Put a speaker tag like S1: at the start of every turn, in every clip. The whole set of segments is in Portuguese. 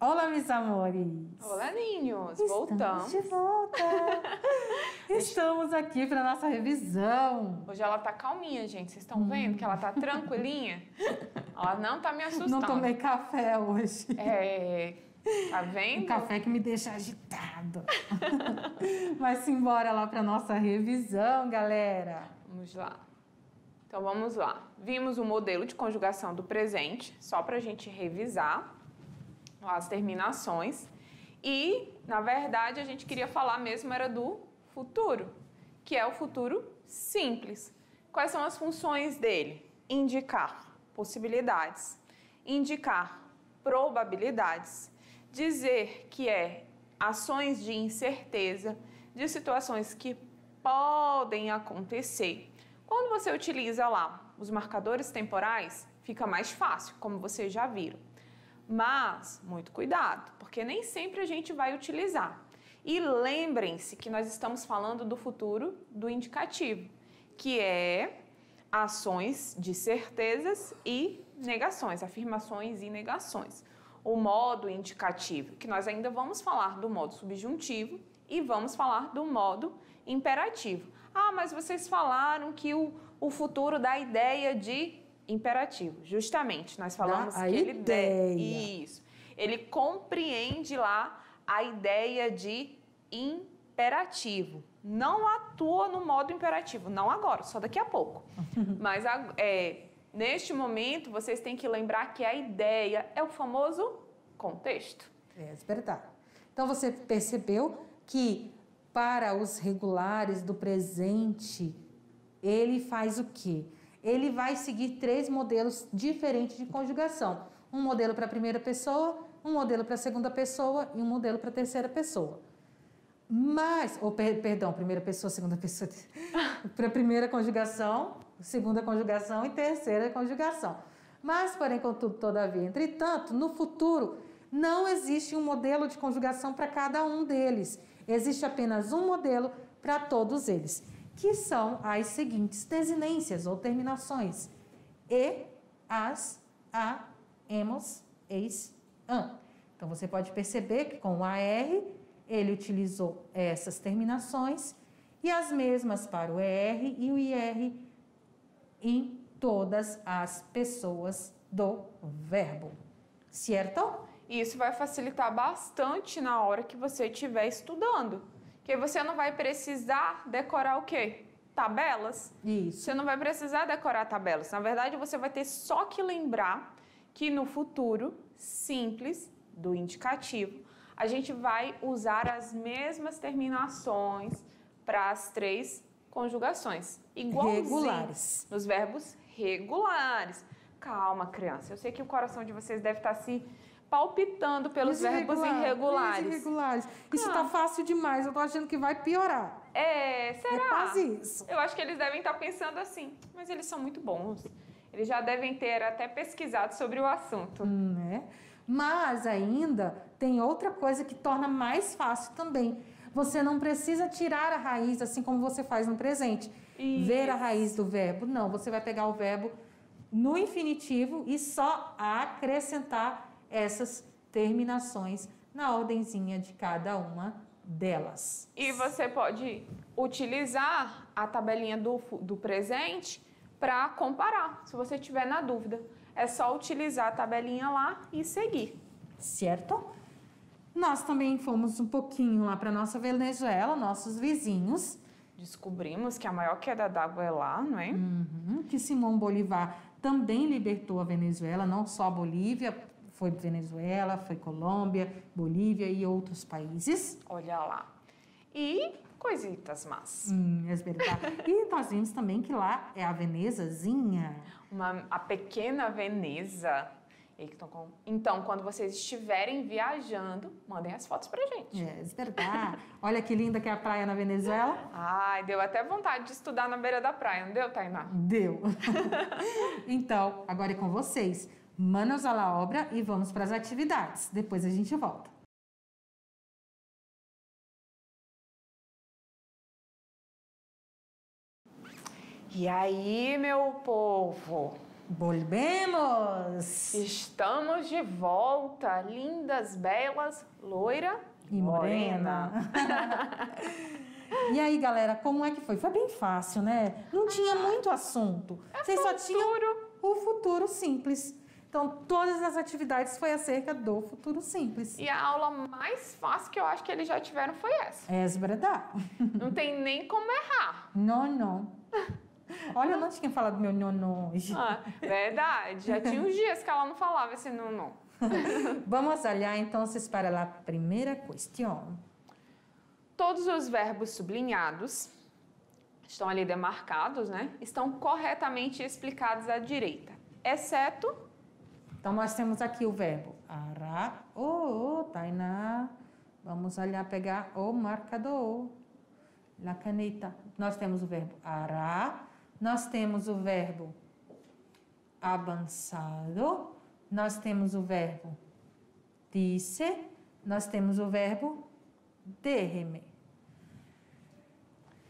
S1: Olá, meus amores!
S2: Olá, ninhos!
S1: Estamos
S2: Voltamos.
S1: de volta! Estamos aqui para nossa revisão.
S2: Hoje ela tá calminha, gente. Vocês estão vendo que ela tá tranquilinha? Ela não tá me assustando.
S1: Não tomei café hoje.
S2: Tá vendo?
S1: Um café que me deixa agitado. Mas simbora lá para nossa revisão, galera.
S2: Vamos lá. Então, vamos lá. Vimos o modelo de conjugação do presente, só pra gente revisar as terminações. E, na verdade, a gente queria falar mesmo era do futuro, que é o futuro simples. Quais são as funções dele? Indicar possibilidades, indicar probabilidades, dizer que é ações de incerteza, de situações que podem acontecer. Quando você utiliza lá os marcadores temporais, fica mais fácil, como vocês já viram. Mas, muito cuidado, porque nem sempre a gente vai utilizar. E lembrem-se que nós estamos falando do futuro do indicativo, que é ações de certezas e negações, afirmações e negações. O modo indicativo, que nós ainda vamos falar do modo subjuntivo e vamos falar do modo imperativo. Ah, mas vocês falaram que o futuro dá ideia de imperativo. Justamente, nós falamos que ele compreende lá a ideia de imperativo. Não atua no modo imperativo, não agora, só daqui a pouco. Mas neste momento, vocês têm que lembrar que a ideia é o famoso contexto.
S1: É verdade. Então, você percebeu que para os regulares do presente, ele faz o quê? Ele vai seguir 3 modelos diferentes de conjugação. Um modelo para a primeira pessoa, um modelo para a segunda pessoa e um modelo para a terceira pessoa. Mas, primeira pessoa, segunda pessoa, para a primeira conjugação, segunda conjugação e terceira conjugação. Mas, porém, contudo, todavia, entretanto, no futuro, não existe um modelo de conjugação para cada um deles. Existe apenas um modelo para todos eles, que são as seguintes desinências ou terminações: e, as, a, emos, eis, an. Então, você pode perceber que com o AR, ele utilizou essas terminações e as mesmas para o ER e o IR em todas as pessoas do verbo. Certo?
S2: Isso vai facilitar bastante na hora que você estiver estudando. Que você não vai precisar decorar o quê? Tabelas.
S1: Isso.
S2: Você não vai precisar decorar tabelas. Na verdade, você vai ter só que lembrar que no futuro simples do indicativo, a gente vai usar as mesmas terminações para as 3 conjugações. Igualzinho
S1: regulares.
S2: Nos verbos regulares. Calma, criança. Eu sei que o coração de vocês deve estar se palpitando pelos verbos irregulares.
S1: Isso tá fácil demais, eu tô achando que vai piorar.
S2: Será?
S1: É quase isso.
S2: Eu acho que eles devem estar pensando assim, mas eles são muito bons. Eles já devem ter até pesquisado sobre o assunto.
S1: Né? Mas ainda tem outra coisa que torna mais fácil também. Você não precisa tirar a raiz assim como você faz no presente.
S2: Isso.
S1: Ver a raiz do verbo. Não, você vai pegar o verbo no infinitivo e só acrescentar essas terminações na ordenzinha de cada uma delas.
S2: E você pode utilizar a tabelinha do presente para comparar, se você tiver na dúvida. É só utilizar a tabelinha lá e seguir.
S1: Certo? Nós também fomos um pouquinho lá para nossa Venezuela, nossos vizinhos.
S2: Descobrimos que a maior queda d'água é lá, não é?
S1: Que Simão Bolívar também libertou a Venezuela, não só a Bolívia, foi Venezuela, foi Colômbia, Bolívia e outros países.
S2: Olha lá. E coisitas más.
S1: É verdade. E nós vimos também que lá é a Venezazinha.
S2: A pequena Veneza. Então, quando vocês estiverem viajando, mandem as fotos pra gente.
S1: É verdade. Olha que linda que é a praia na Venezuela.
S2: Ai, deu até vontade de estudar na beira da praia, não deu, Tainá?
S1: Deu. Então, agora é com vocês. Manos à la obra e vamos para as atividades. Depois a gente volta.
S2: E aí, meu povo?
S1: Volvemos!
S2: Estamos de volta, lindas, belas, loira
S1: E morena. E aí, galera, como é que foi? Foi bem fácil, né? Não tinha muito assunto. Vocês só tinham o futuro simples. Então, todas as atividades foi acerca do futuro simples.
S2: E a aula mais fácil que eu acho que eles já tiveram foi essa.
S1: É verdade.
S2: Não tem nem como errar.
S1: Não. Olha, eu não tinha falado meu não hoje.
S2: Verdade. Já tinha uns dias que ela não falava esse não.
S1: Vamos olhar, então, para a primeira questão.
S2: Todos os verbos sublinhados, estão ali demarcados, né? Estão corretamente explicados à direita, exceto...
S1: Então, nós temos aqui o verbo ará, Tainá. Vamos olhar, pegar o marcador, a caneta. Nós temos o verbo ará, nós temos o verbo avançado, nós temos o verbo disse, nós temos o verbo déjeme.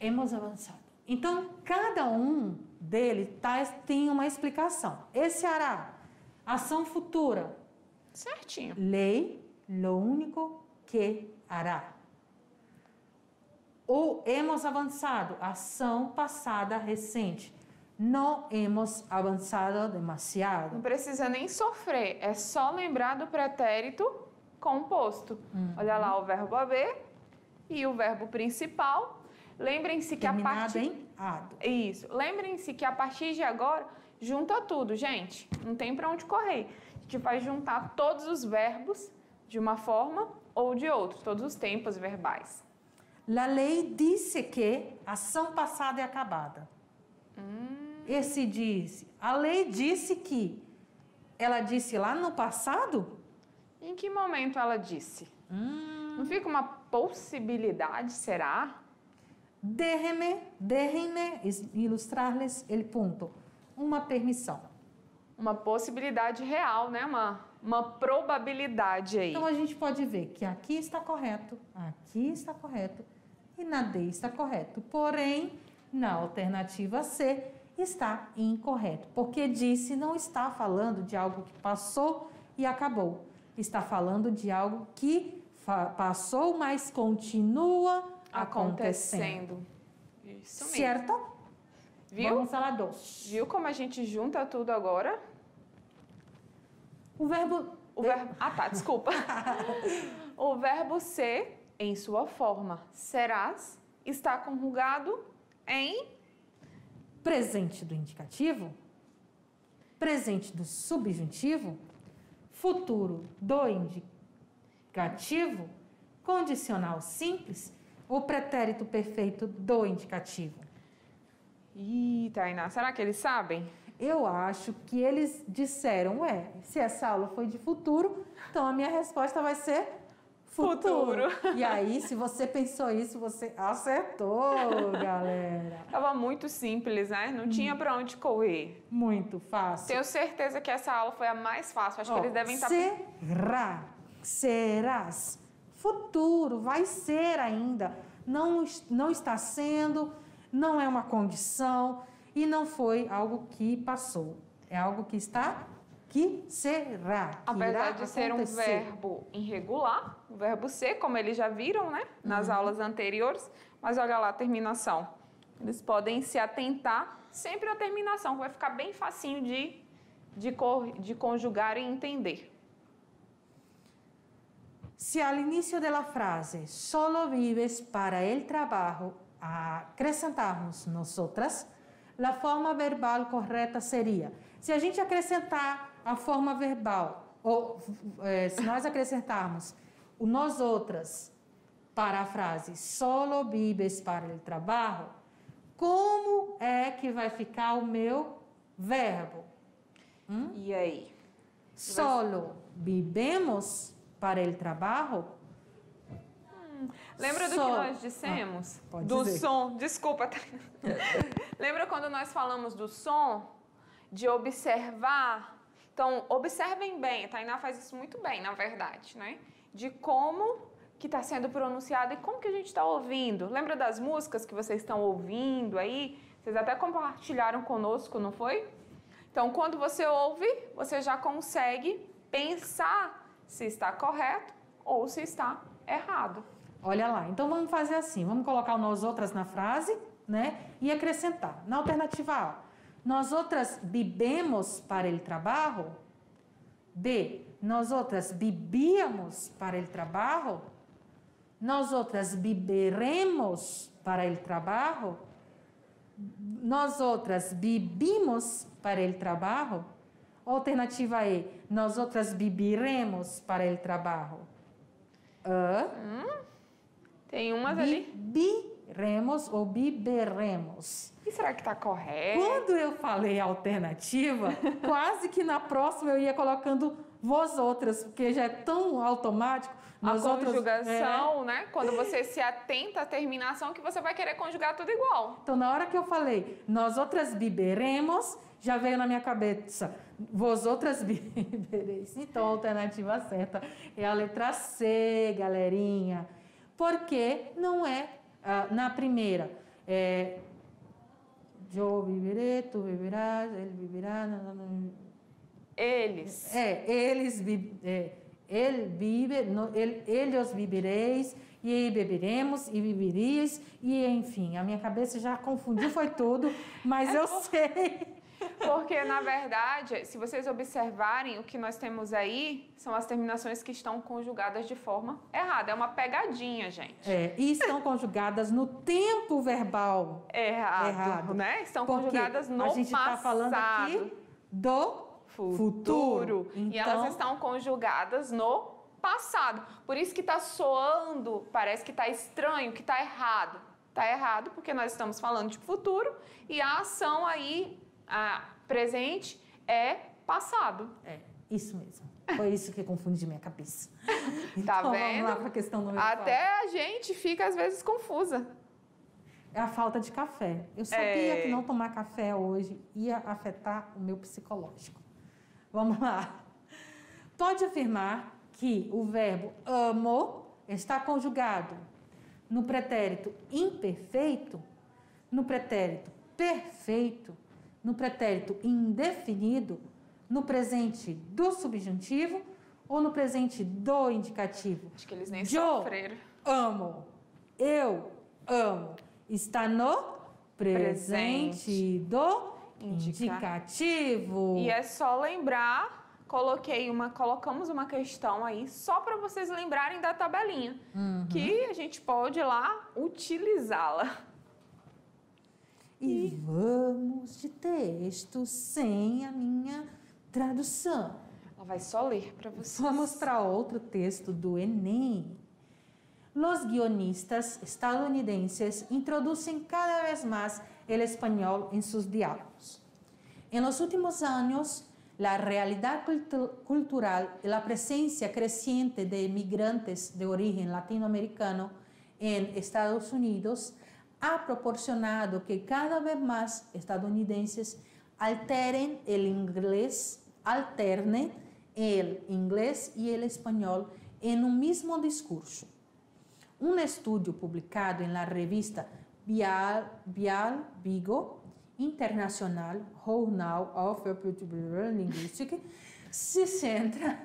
S1: Hemos avançado. Então, cada um deles tem uma explicação. Esse ará, ação futura.
S2: Certinho.
S1: Lei, lo único que hará. O hemos avançado, ação passada recente. Não hemos avançado demasiado.
S2: Não precisa nem sofrer, é só lembrar do pretérito composto. Olha lá o verbo haver e o verbo principal. Lembrem-se que
S1: Terminado
S2: a partir...
S1: em ado.
S2: Isso. Lembrem-se que a partir de agora, junta tudo, gente. Não tem para onde correr. A gente vai juntar todos os verbos de uma forma ou de outra, todos os tempos verbais.
S1: A lei disse que ação passada é acabada. Esse disse. A lei disse que. Ela disse lá no passado?
S2: Em que momento ela disse? Não fica uma possibilidade, será?
S1: Déjeme ilustrar-lhes el ponto. Uma permissão.
S2: Uma possibilidade real, né? Uma probabilidade aí.
S1: Então, a gente pode ver que aqui está correto e na D está correto. Porém, na alternativa C está incorreto, porque disse não está falando de algo que passou e acabou. Está falando de algo que passou, mas continua acontecendo.
S2: Isso mesmo.
S1: Certo?
S2: Viu?
S1: Vamos lá, dois.
S2: Viu como a gente junta tudo agora?
S1: O verbo...
S2: Desculpa. O verbo ser, em sua forma serás, está conjugado em
S1: presente do indicativo, presente do subjuntivo, futuro do indicativo, condicional simples ou pretérito perfeito do indicativo.
S2: Ih, Tainá, será que eles sabem?
S1: Eu acho que eles disseram, se essa aula foi de futuro, então a minha resposta vai ser futuro. E aí, se você pensou isso, você acertou, galera.
S2: Tava muito simples, né? Não tinha pra onde correr.
S1: Muito fácil.
S2: Tenho certeza que essa aula foi a mais fácil. Acho que eles devem estar...
S1: Será, serás, futuro, vai ser ainda. Não está sendo, não é uma condição e não foi algo que passou. É algo que está... que será.
S2: Apesar de ser um verbo irregular, o verbo ser, como eles já viram, né? Nas aulas anteriores. Mas olha lá a terminação. Eles podem se atentar sempre à terminação, que vai ficar bem facinho de conjugar e entender.
S1: Se ao início da frase solo vives para el trabajo, acrescentarmos nosotras, a forma verbal correta seria... Se a gente acrescentar a forma verbal, ou se nós acrescentarmos o nós outras para a frase solo vives para el trabajo, como é que vai ficar o meu verbo?
S2: E aí?
S1: Solo vivemos para el trabajo?
S2: Lembra do que nós dissemos? Do
S1: dizer.
S2: som. Desculpa. Lembra quando nós falamos do som? De observar. Então, observem bem. A Tainá faz isso muito bem, na verdade, né? De como que está sendo pronunciado e como que a gente está ouvindo. Lembra das músicas que vocês estão ouvindo aí? Vocês até compartilharam conosco, não foi? Então, quando você ouve, você já consegue pensar se está correto ou se está errado.
S1: Olha lá, então vamos fazer assim, vamos colocar o nós outras na frase, né? E acrescentar. Na alternativa A, nós outras bebemos para el trabalho? B, nós outras bebíamos para el trabalho? Nós outras beberemos para el trabalho? Nós outras bebimos para el trabalho? Alternativa E, nós outras beberemos para el trabalho?
S2: Tem umas ali.
S1: Bebiremos ou biberemos?
S2: E será que está correto?
S1: Quando eu falei alternativa, quase que na próxima eu ia colocando vós outras, porque já é tão automático.
S2: A conjugação, né? Quando você se atenta à terminação, que você vai querer conjugar tudo igual.
S1: Então, na hora que eu falei, nós outras beberemos, já veio na minha cabeça, vós outras bebereis. Então, a alternativa certa é a letra C, galerinha. Porque não é na primeira. Eu beberei, tu beberás, ele beberá.
S2: Eles.
S1: Eles eles bebereis, e beberemos, e beberíeis, e enfim, a minha cabeça já confundiu, foi tudo, mas eu sei.
S2: Porque, na verdade, se vocês observarem, o que nós temos aí são as terminações que estão conjugadas de forma errada. É uma pegadinha, gente.
S1: E estão conjugadas no tempo verbal errado.
S2: Né? Estão conjugadas no passado.
S1: A gente está falando aqui do futuro.
S2: Então, e elas estão conjugadas no passado. Por isso que está soando, parece que está estranho, que está errado. Está errado porque nós estamos falando de futuro e a ação aí, a presente, é passado.
S1: Isso mesmo. Foi isso que confundiu minha cabeça.
S2: Tá
S1: então,
S2: vendo?
S1: Vamos lá para a questão número 4.
S2: Até a gente fica, às vezes, confusa.
S1: É a falta de café. Eu sabia que não tomar café hoje ia afetar o meu psicológico. Vamos lá. Pode afirmar que o verbo amo está conjugado no pretérito imperfeito, no pretérito perfeito, no pretérito indefinido, no presente do subjuntivo ou no presente do indicativo?
S2: Acho que eles nem sofreram.
S1: Amo. Eu amo. Está no presente do indicativo.
S2: E é só lembrar, colocamos uma questão aí só para vocês lembrarem da tabelinha, que a gente pode lá utilizá-la.
S1: E vamos de texto sem a minha tradução.
S2: Ela vai só ler para vocês.
S1: Vamos para outro texto do Enem. Los guionistas estadounidenses introducen cada vez más el español en sus diálogos. En los últimos años, la realidad cultural y la presencia creciente de migrantes de origen latinoamericano en Estados Unidos ha proporcionado que cada vez más estadounidenses alternen el inglés y el español en un mismo discurso. Un estudio publicado en la revista Vigo International Journal of Linguistics se centra...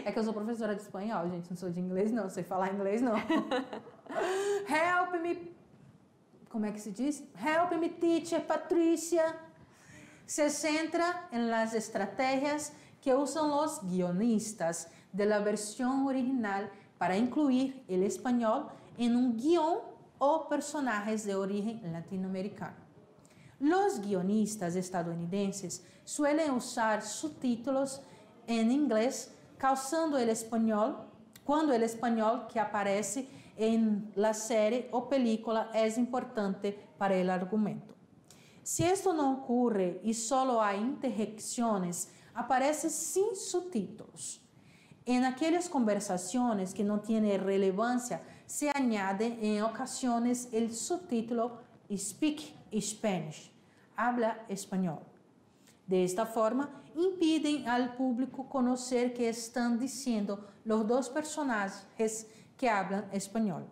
S1: É que eu sou professora de espanhol, gente, não sou de inglês, não sei falar inglês, não. Help me... Como é que se diz? Help me, teacher Patricia. Se centra en las estrategias que usan los guionistas de la versión original para incluir el español en un guión o personajes de origen latinoamericano. Los guionistas estadounidenses suelen usar subtítulos en inglés cuando el español que aparece en la serie o película es importante para el argumento. Si esto no ocurre y solo hay interjecciones, aparece sin subtítulos. En aquellas conversaciones que no tienen relevancia, se añade en ocasiones el subtítulo Speak Spanish, habla español. De esta forma, impiden al público conocer qué están diciendo los dos personajes que hablan español,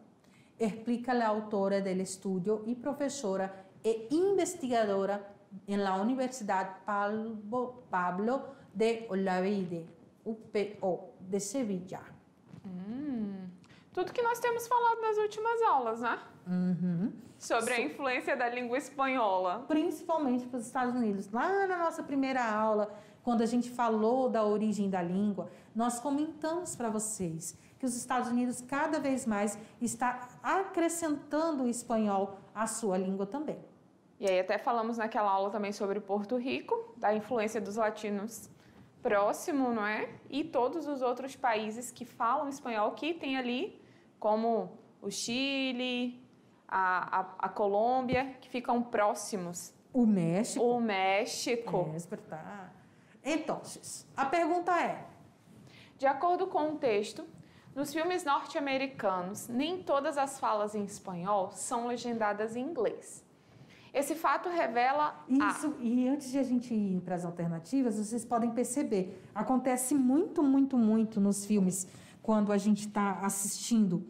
S1: explica la autora del estudio y profesora e investigadora en la Universidad Pablo de Olavide, UPO, de Sevilla.
S2: Tudo que nós temos falado nas últimas aulas, né?
S1: Uhum.
S2: Sobre a influência da língua espanhola.
S1: Principalmente para os Estados Unidos. Lá na nossa primeira aula, quando a gente falou da origem da língua, nós comentamos para vocês que os Estados Unidos cada vez mais está acrescentando o espanhol à sua língua também.
S2: E aí até falamos naquela aula também sobre Porto Rico, da influência dos latinos próximo, não é? E todos os outros países que falam espanhol, que tem ali, como o Chile, a Colômbia, que ficam próximos.
S1: O México.
S2: O México.
S1: É verdade. Então, a pergunta é...
S2: De acordo com o texto, nos filmes norte-americanos, nem todas as falas em espanhol são legendadas em inglês. Esse fato revela...
S1: Isso, e antes de a gente ir para as alternativas, vocês podem perceber, acontece muito nos filmes, quando a gente está assistindo,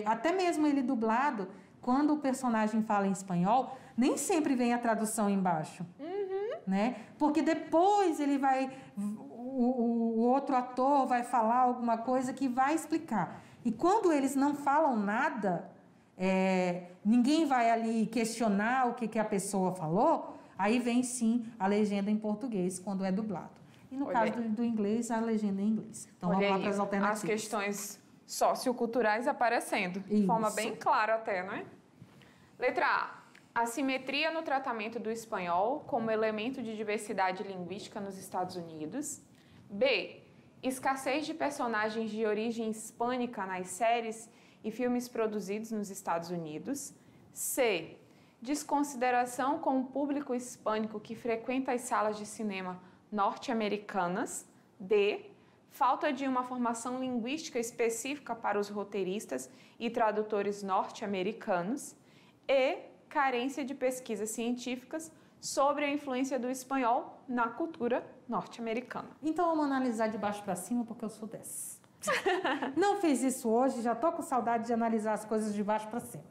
S1: até mesmo ele dublado, quando o personagem fala em espanhol, nem sempre vem a tradução embaixo, né? Porque depois ele vai... O outro ator vai falar alguma coisa que vai explicar. E quando eles não falam nada... ninguém vai ali questionar o que a pessoa falou, aí vem sim a legenda em português quando é dublado. E no caso do inglês, a legenda é em inglês. Então vamos lá para as alternativas.
S2: As questões socioculturais aparecendo, de forma bem clara até, não é? Letra A. Assimetria no tratamento do espanhol como elemento de diversidade linguística nos Estados Unidos. B. Escassez de personagens de origem hispânica nas séries e filmes produzidos nos Estados Unidos. C. Desconsideração com o público hispânico que frequenta as salas de cinema norte-americanas. D. Falta de uma formação linguística específica para os roteiristas e tradutores norte-americanos. E. Carência de pesquisas científicas sobre a influência do espanhol na cultura norte-americana.
S1: Então vamos analisar de baixo para cima, porque eu sou dessa. Não fiz isso hoje, já estou com saudade de analisar as coisas de baixo para cima.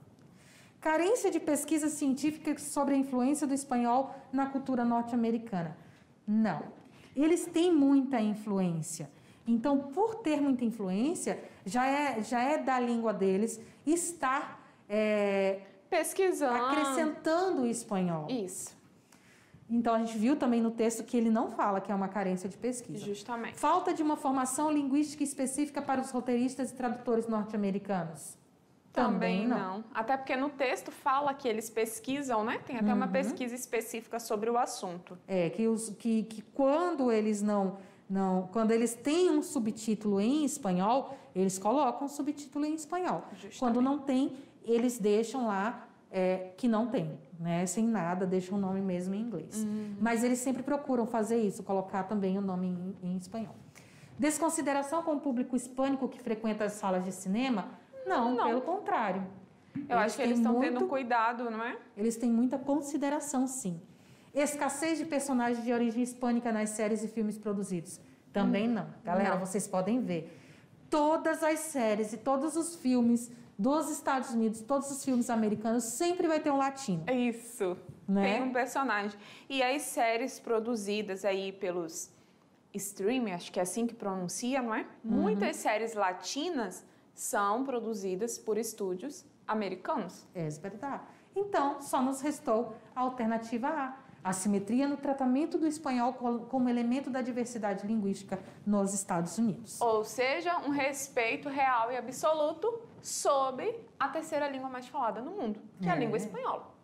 S1: Carência de pesquisas científicas sobre a influência do espanhol na cultura norte-americana. Não. Eles têm muita influência. Então, por ter muita influência, já é da língua deles estar
S2: pesquisando,
S1: acrescentando o espanhol.
S2: Isso.
S1: Então, a gente viu também no texto que ele não fala que é uma carência de pesquisa.
S2: Justamente.
S1: Falta de uma formação linguística específica para os roteiristas e tradutores norte-americanos. Também não.
S2: Até porque no texto fala que eles pesquisam, né? Tem até uma pesquisa específica sobre o assunto.
S1: Que quando eles quando eles têm um subtítulo em espanhol, eles colocam o subtítulo em espanhol.
S2: Justamente.
S1: Quando não tem, eles deixam lá que não tem, né? Sem nada, deixam o nome mesmo em inglês. Mas eles sempre procuram fazer isso, colocar também o nome em espanhol. Desconsideração com o público hispânico que frequenta as salas de cinema? Não, pelo contrário.
S2: Eu acho que eles estão tendo cuidado, não é?
S1: Eles têm muita consideração, sim. Escassez de personagens de origem hispânica nas séries e filmes produzidos? Também não. Galera, vocês podem ver. Todas as séries e todos os filmes dos Estados Unidos, todos os filmes americanos, sempre vai ter um latino.
S2: Isso.
S1: Né?
S2: Tem um personagem. E as séries produzidas aí pelos streaming, acho que é assim que pronuncia, não é? Muitas séries latinas são produzidas por estúdios americanos.
S1: É verdade. Então, só nos restou a alternativa A. Assimetria no tratamento do espanhol como elemento da diversidade linguística nos Estados Unidos.
S2: Ou seja, um respeito real e absoluto sobre a terceira língua mais falada no mundo, que é a língua espanhola.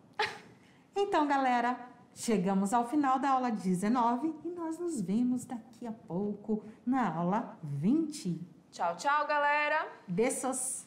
S1: Então, galera, chegamos ao final da aula 19 e nós nos vemos daqui a pouco na aula 20.
S2: Tchau, tchau, galera!
S1: Beijos!